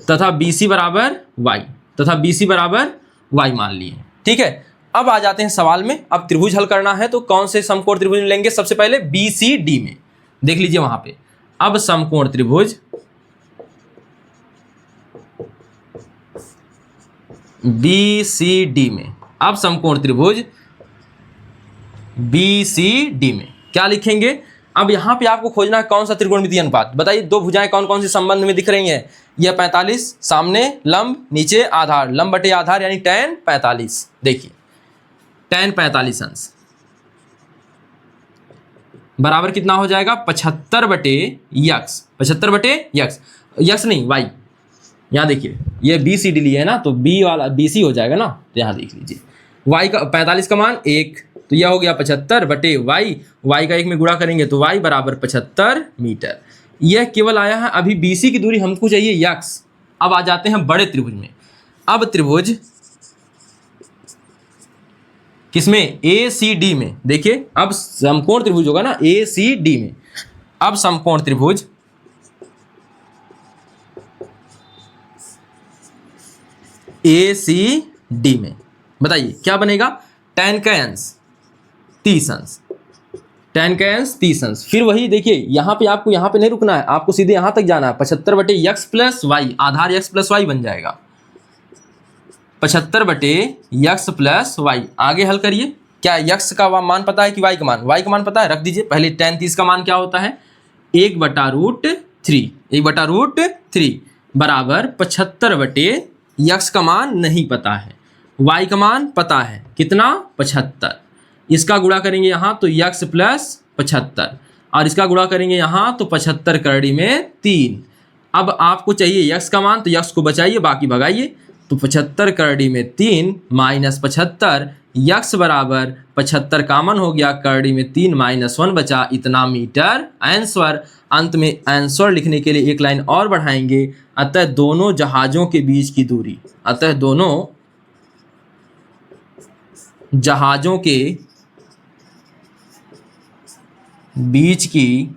तथा BC बराबर y, तथा BC बराबर y मान लिए, ठीक है। अब आ जाते हैं सवाल में। अब त्रिभुज हल करना है तो कौन से समकोण त्रिभुज लेंगे। सबसे पहले BCD में देख लीजिए वहां पे। अब समकोण त्रिभुज BCD में, अब समकोण त्रिभुज BCD में क्या लिखेंगे। अब यहां पे आपको खोजना है कौन सा त्रिकोणमितीय अनुपात। बताइए दो भुजाएं कौन कौन से संबंध में दिख रही हैं। यह 45, सामने लंब नीचे आधार, लंब बटे आधार यानी tan 45। देखिए tan 45 अंश बराबर कितना हो जाएगा 75 बटे x, 75 बटे x नहीं y। यहाँ देखिए ये BCD लिए है ना, तो B वाला BC हो जाएगा ना। तो यहाँ देख लीजिए y का 45 का मान 1, तो यह हो गया 75 बटे y का 1 में गुणा करेंगे तो y बराबर 75 मीटर। यह केवल आया है अभी BC की दूरी, हमको चाहिए x। अब आ जाते हैं बड़े त्रिभुज में। अब त्रिभुज किसमें ACD में, देखिए अब समकोण त्रिभुज होगा ना ACD में। अब समकोण त्रिभुज ACD में बताइए क्या बनेगा। tan का अंश 30 अंश, tan का अंश 30 अंश। फिर वही देखिए यहाँ पे आपको यहाँ पे नहीं रुकना है, आपको सीधे यहाँ तक जाना है। 75 बटे x प्लस वाई, आधार x प्लस वाई बन जाएगा। 75 बटे x प्लस वाई। आगे हल करिए। क्या x का मान पता है कि y का मान, y का मान पता है, रख दीजिए। पहले tan 30 का मान क्या होता है 1/√3, 1/√3 बराबर 75 बटे x का मान नहीं पता है, y का मान पता है कितना 75। इसका गुणा करेंगे यहाँ तो x प्लस 75, और इसका गुणा करेंगे यहाँ तो 75 करड़ी में 3। अब आपको चाहिए x का मान, तो x को बचाइए बाकी भगाइए। तो 75 करड़ी में 3 माइनस 75, x बराबर 75 कामन हो गया, करड़ी में 3 माइनस 1 बचा, इतना मीटर आंसर। अंत में आंसर लिखने के लिए एक लाइन और बढ़ाएंगे। अतः दोनों जहाजों के बीच की दूरी, अतः दोनों जहाजों के बीच की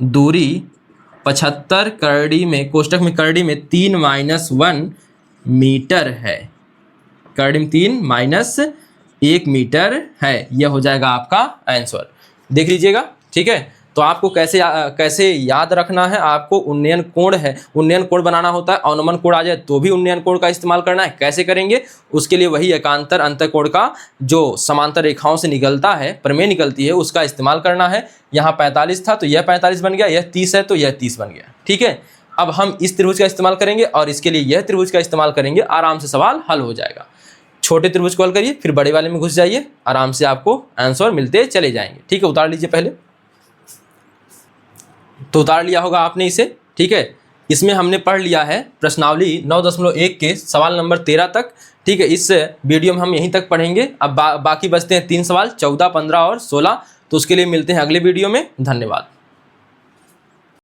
दूरी 75 करड़ी में, कोष्टक में करड़ी में 3 माइनस 1 मीटर है। करड़ी में 3 माइनस 1 मीटर है। यह हो जाएगा आपका आंसर। देख लीजिएगा, ठीक है। तो आपको कैसे याद रखना है। आपको उन्नयन कोण है, उन्नयन कोण बनाना होता है। अवनमन कोण आ जाए तो भी उन्नयन कोण का इस्तेमाल करना है। कैसे करेंगे उसके लिए वही एकांतर अंतःकोण का जो समांतर रेखाओं से निकलता है, प्रमेय निकलती है, उसका इस्तेमाल करना है। यहाँ 45 था तो यह 45 बन गया, यह 30 है तो यह 30 बन गया, ठीक है। अब हम इस त्रिभुज का इस्तेमाल करेंगे और इसके लिए यह त्रिभुज का इस्तेमाल करेंगे। आराम से सवाल हल हो जाएगा। छोटे त्रिभुज को हल करिए, फिर बड़े वाले में घुस जाइए, आराम से आपको आंसर मिलते चले जाएंगे, ठीक है। उतार लीजिए पहले, तो उतार लिया होगा आपने इसे, ठीक है। इसमें हमने पढ़ लिया है प्रश्नावली 9.1 के सवाल नंबर 13 तक, ठीक है। इस वीडियो में हम यहीं तक पढ़ेंगे। अब बाकी बचते हैं 3 सवाल 14, 15 और 16। तो उसके लिए मिलते हैं अगले वीडियो में। धन्यवाद।